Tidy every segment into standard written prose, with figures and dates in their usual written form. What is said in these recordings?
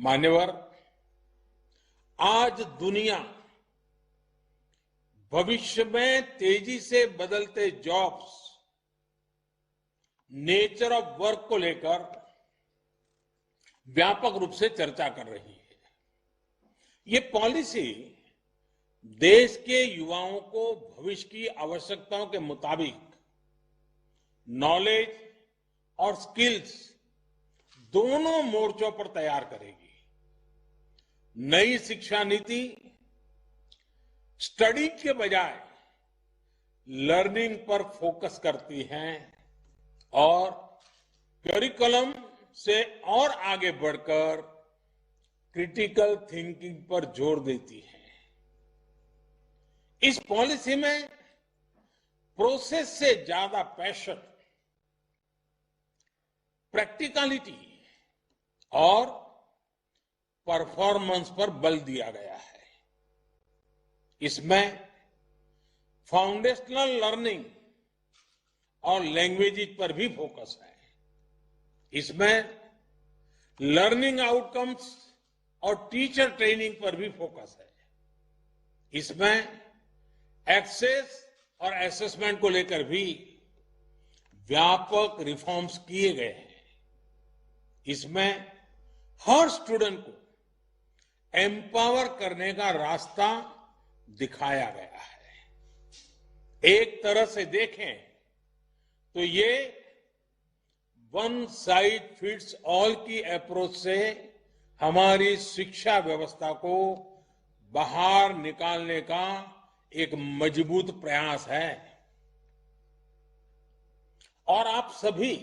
मान्यवर, आज दुनिया भविष्य में तेजी से बदलते जॉब्स, नेचर ऑफ वर्क को लेकर व्यापक रूप से चर्चा कर रही है। ये पॉलिसी देश के युवाओं को भविष्य की आवश्यकताओं के मुताबिक नॉलेज और स्किल्स दोनों मोर्चों पर तैयार करेगी। नई शिक्षा नीति स्टडी के बजाय लर्निंग पर फोकस करती है और करिकुलम से और आगे बढ़कर क्रिटिकल थिंकिंग पर जोर देती है। इस पॉलिसी में प्रोसेस से ज्यादा पैशन, प्रैक्टिकलिटी और परफॉर्मेंस पर बल दिया गया है। इसमें फाउंडेशनल लर्निंग और लैंग्वेजेस पर भी फोकस है। इसमें लर्निंग आउटकम्स और टीचर ट्रेनिंग पर भी फोकस है। इसमें एक्सेस और असेसमेंट को लेकर भी व्यापक रिफॉर्म्स किए गए हैं। इसमें हर स्टूडेंट को एम्पावर करने का रास्ता दिखाया गया है। एक तरह से देखें तो ये वन साइज फिट्स ऑल की अप्रोच से हमारी शिक्षा व्यवस्था को बाहर निकालने का एक मजबूत प्रयास है। और आप सभी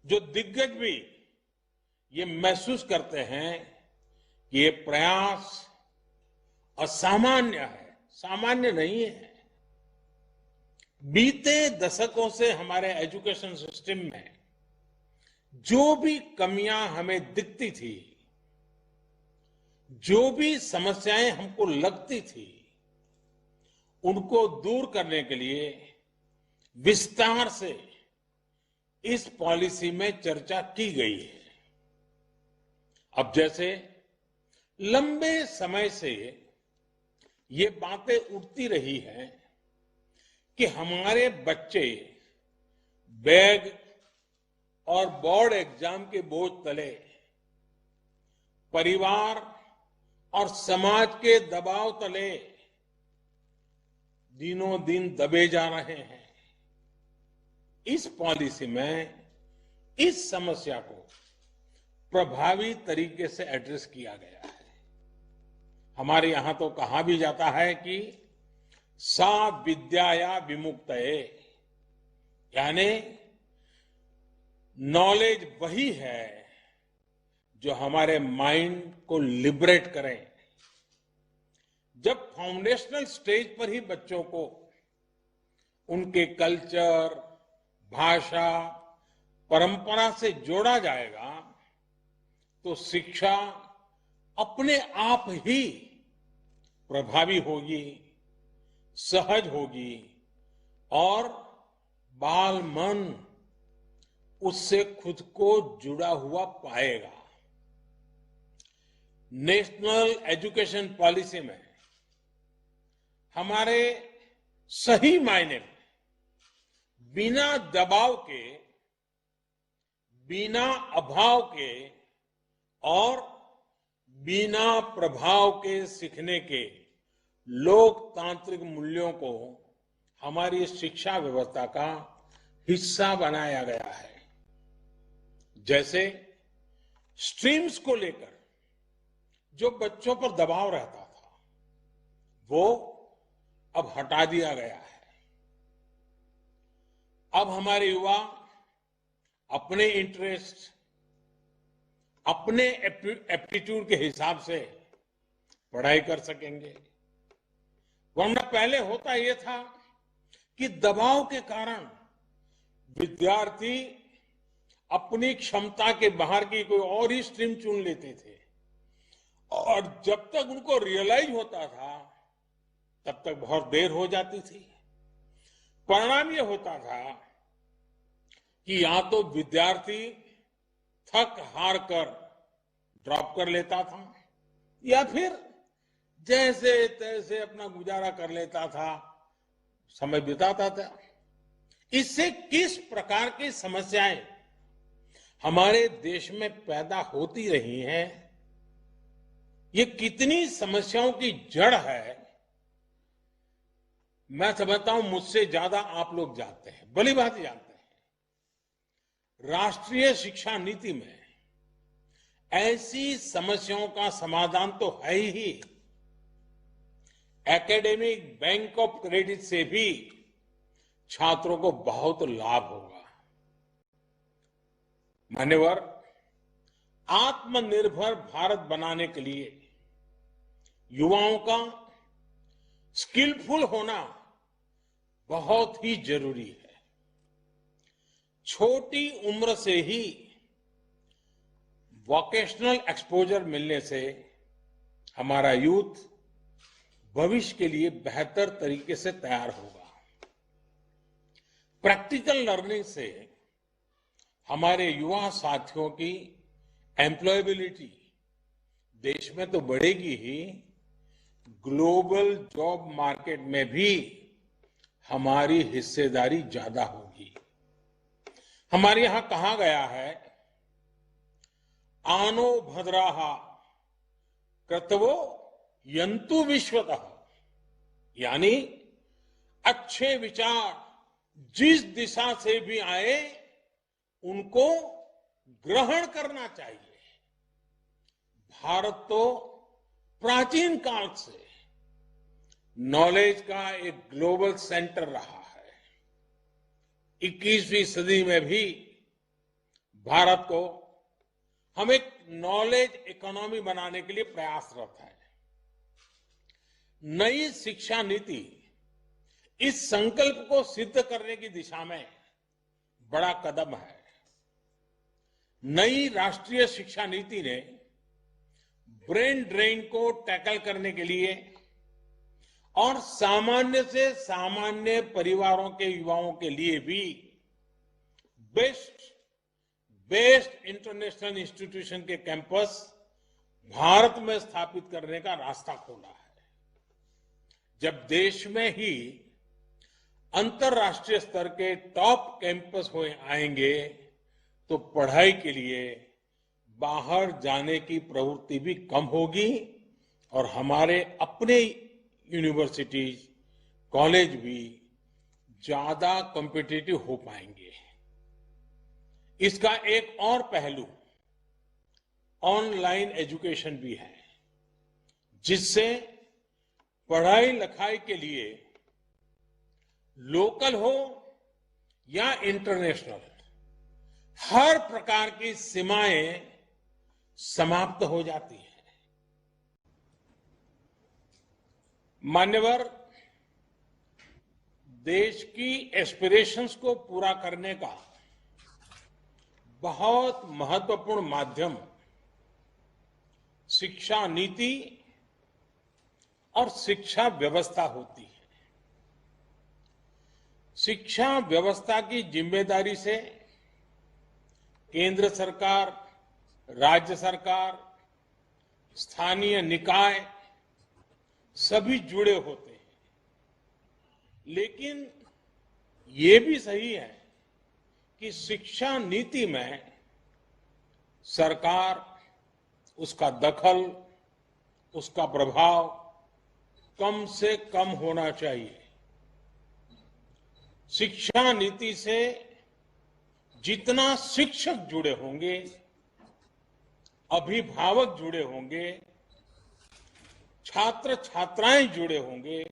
जो दिग्गज भी ये महसूस करते हैं कि ये प्रयास असामान्य है, सामान्य नहीं है। बीते दशकों से हमारे एजुकेशन सिस्टम में जो भी कमियां हमें दिखती थी, जो भी समस्याएं हमको लगती थी, उनको दूर करने के लिए विस्तार से इस पॉलिसी में चर्चा की गई है। अब जैसे लंबे समय से ये बातें उठती रही हैं कि हमारे बच्चे बैग और बोर्ड एग्जाम के बोझ तले, परिवार और समाज के दबाव तले दिनों दिन दबे जा रहे हैं। इस पॉलिसी में इस समस्या को प्रभावी तरीके से एड्रेस किया गया है। हमारे यहां तो कहा भी जाता है कि सा विद्याया विमुक्तये, यानी नॉलेज वही है जो हमारे माइंड को लिबरेट करे। जब फाउंडेशनल स्टेज पर ही बच्चों को उनके कल्चर, भाषा, परंपरा से जोड़ा जाएगा तो शिक्षा अपने आप ही प्रभावी होगी, सहज होगी और बाल मन उससे खुद को जुड़ा हुआ पाएगा। नेशनल एजुकेशन पॉलिसी में हमारे सही मायने में बिना दबाव के, बिना अभाव के और बिना प्रभाव के सीखने के लोकतांत्रिक मूल्यों को हमारी शिक्षा व्यवस्था का हिस्सा बनाया गया है। जैसे स्ट्रीम्स को लेकर जो बच्चों पर दबाव रहता था, वो अब हटा दिया गया है। अब हमारे युवा अपने इंटरेस्ट, अपने एप्टीट्यूड के हिसाब से पढ़ाई कर सकेंगे। वरना पहले होता यह था कि दबाव के कारण विद्यार्थी अपनी क्षमता के बाहर की कोई और ही स्ट्रीम चुन लेते थे और जब तक उनको रियलाइज होता था तब तक बहुत देर हो जाती थी। परिणाम यह होता था कि या तो विद्यार्थी थक हार कर ड्रॉप कर लेता था या फिर जैसे तैसे अपना गुजारा कर लेता था, समय बिताता था। इससे किस प्रकार की समस्याएं हमारे देश में पैदा होती रही हैं, ये कितनी समस्याओं की जड़ है, मैं समझता हूं मुझसे ज्यादा आप लोग जानते हैं, भली बात जानते हैं। राष्ट्रीय शिक्षा नीति में ऐसी समस्याओं का समाधान तो है ही। एकेडमिक बैंक ऑफ क्रेडिट से भी छात्रों को बहुत लाभ होगा। मान्यवर, आत्मनिर्भर भारत बनाने के लिए युवाओं का स्किलफुल होना बहुत ही जरूरी है। छोटी उम्र से ही वोकेशनल एक्सपोजर मिलने से हमारा यूथ भविष्य के लिए बेहतर तरीके से तैयार होगा। प्रैक्टिकल लर्निंग से हमारे युवा साथियों की एम्प्लॉयबिलिटी देश में तो बढ़ेगी ही, ग्लोबल जॉब मार्केट में भी हमारी हिस्सेदारी ज्यादा होगी। हमारे यहां कहा गया है, आनो भद्राः क्रतवो यंतु विश्वतः, यानी अच्छे विचार जिस दिशा से भी आए उनको ग्रहण करना चाहिए। भारत तो प्राचीन काल से नॉलेज का एक ग्लोबल सेंटर रहा है। 21वीं सदी में भी भारत को हम एक नॉलेज इकोनॉमी बनाने के लिए प्रयासरत है। नई शिक्षा नीति इस संकल्प को सिद्ध करने की दिशा में बड़ा कदम है। नई राष्ट्रीय शिक्षा नीति ने ब्रेन ड्रेन को टैकल करने के लिए और सामान्य से सामान्य परिवारों के युवाओं के लिए भी बेस्ट इंटरनेशनल इंस्टीट्यूशन के कैंपस भारत में स्थापित करने का रास्ता खोला है। जब देश में ही अंतर्राष्ट्रीय स्तर के टॉप कैंपस आएंगे तो पढ़ाई के लिए बाहर जाने की प्रवृत्ति भी कम होगी और हमारे अपने यूनिवर्सिटीज, कॉलेज भी ज्यादा कॉम्पिटिटिव हो पाएंगे। इसका एक और पहलू ऑनलाइन एजुकेशन भी है, जिससे पढ़ाई लिखाई के लिए लोकल हो या इंटरनेशनल, हर प्रकार की सीमाएं समाप्त हो जाती हैं। मान्यवर, देश की एस्पिरेशंस को पूरा करने का बहुत महत्वपूर्ण माध्यम शिक्षा नीति और शिक्षा व्यवस्था होती है। शिक्षा व्यवस्था की जिम्मेदारी से केंद्र सरकार, राज्य सरकार, स्थानीय निकाय सभी जुड़े होते हैं। लेकिन ये भी सही है कि शिक्षा नीति में सरकार, उसका दखल, उसका प्रभाव कम से कम होना चाहिए। शिक्षा नीति से जितना शिक्षक जुड़े होंगे, अभिभावक जुड़े होंगे, छात्र छात्राएं जुड़े होंगे,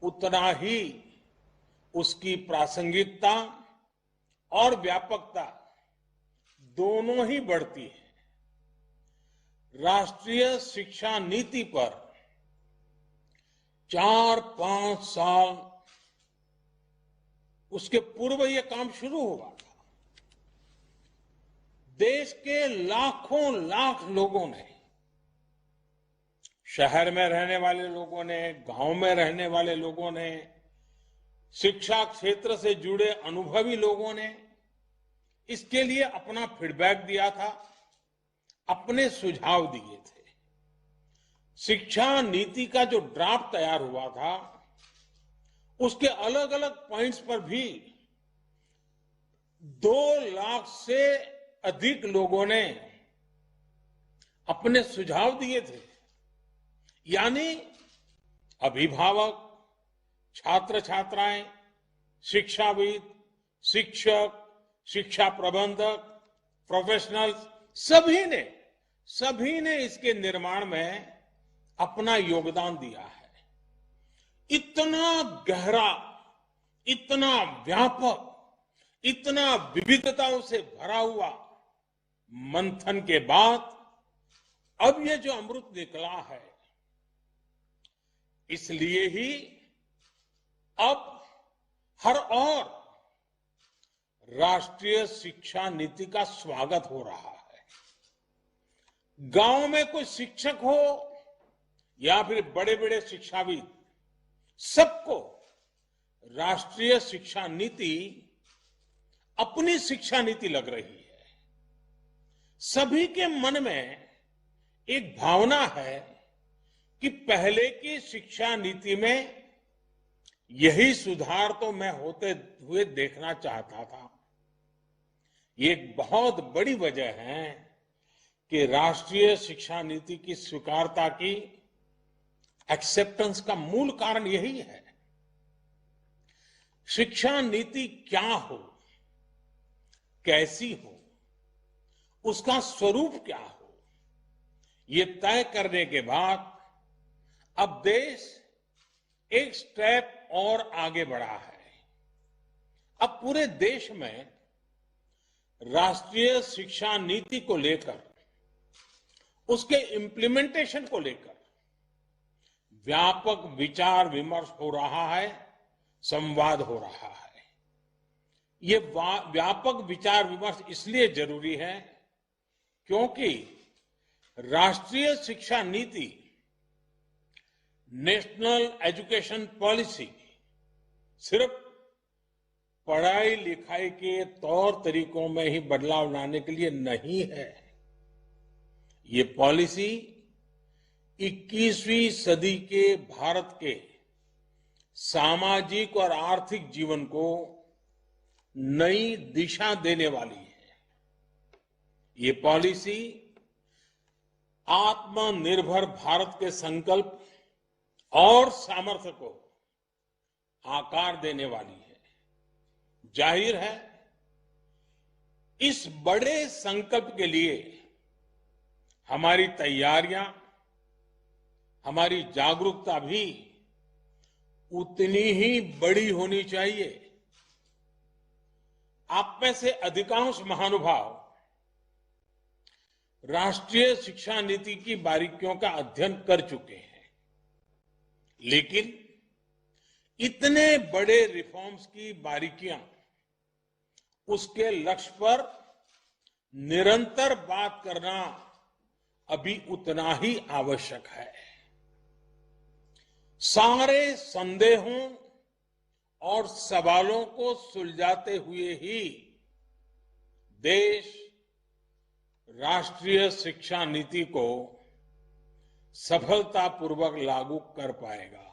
उतना ही उसकी प्रासंगिकता और व्यापकता दोनों ही बढ़ती है। राष्ट्रीय शिक्षा नीति पर 4-5 साल उसके पूर्व यह काम शुरू हुआ था। देश के लाखों लाख लोगों ने, शहर में रहने वाले लोगों ने, गांव में रहने वाले लोगों ने, शिक्षा क्षेत्र से जुड़े अनुभवी लोगों ने इसके लिए अपना फीडबैक दिया था, अपने सुझाव दिए थे। शिक्षा नीति का जो ड्राफ्ट तैयार हुआ था, उसके अलग अलग पॉइंट्स पर भी 2 लाख से अधिक लोगों ने अपने सुझाव दिए थे। यानी अभिभावक, छात्र छात्राएं, शिक्षाविद, शिक्षक, शिक्षा प्रबंधक, प्रोफेशनल्स, सभी ने इसके निर्माण में अपना योगदान दिया है। इतना गहरा, इतना व्यापक, इतना विविधताओं से भरा हुआ मंथन के बाद अब ये जो अमृत निकला है, इसलिए ही अब हर और राष्ट्रीय शिक्षा नीति का स्वागत हो रहा है। गांव में कोई शिक्षक हो या फिर बड़े बड़े शिक्षाविद, सबको राष्ट्रीय शिक्षा नीति अपनी शिक्षा नीति लग रही है। सभी के मन में एक भावना है कि पहले की शिक्षा नीति में यही सुधार तो मैं होते हुए देखना चाहता था। ये एक बहुत बड़ी वजह है कि राष्ट्रीय शिक्षा नीति की स्वीकारता की एक्सेप्टेंस का मूल कारण यही है। शिक्षा नीति क्या हो, कैसी हो, उसका स्वरूप क्या हो, ये तय करने के बाद अब देश एक स्टेप और आगे बढ़ा है। अब पूरे देश में राष्ट्रीय शिक्षा नीति को लेकर, उसके इम्प्लीमेंटेशन को लेकर व्यापक विचार विमर्श हो रहा है, संवाद हो रहा है। ये व्यापक विचार विमर्श इसलिए जरूरी है क्योंकि राष्ट्रीय शिक्षा नीति, नेशनल एजुकेशन पॉलिसी सिर्फ पढ़ाई लिखाई के तौर तरीकों में ही बदलाव लाने के लिए नहीं है। ये पॉलिसी 21वीं सदी के भारत के सामाजिक और आर्थिक जीवन को नई दिशा देने वाली है। ये पॉलिसी आत्मनिर्भर भारत के संकल्प और सामर्थ्य को आकार देने वाली है। जाहिर है, इस बड़े संकल्प के लिए हमारी तैयारियां, हमारी जागरूकता भी उतनी ही बड़ी होनी चाहिए। आप में से अधिकांश महानुभाव राष्ट्रीय शिक्षा नीति की बारीकियों का अध्ययन कर चुके हैं, लेकिन इतने बड़े रिफॉर्म्स की बारीकियां, उसके लक्ष्य पर निरंतर बात करना अभी उतना ही आवश्यक है। सारे संदेहों और सवालों को सुलझाते हुए ही देश राष्ट्रीय शिक्षा नीति को सफलतापूर्वक लागू कर पाएगा।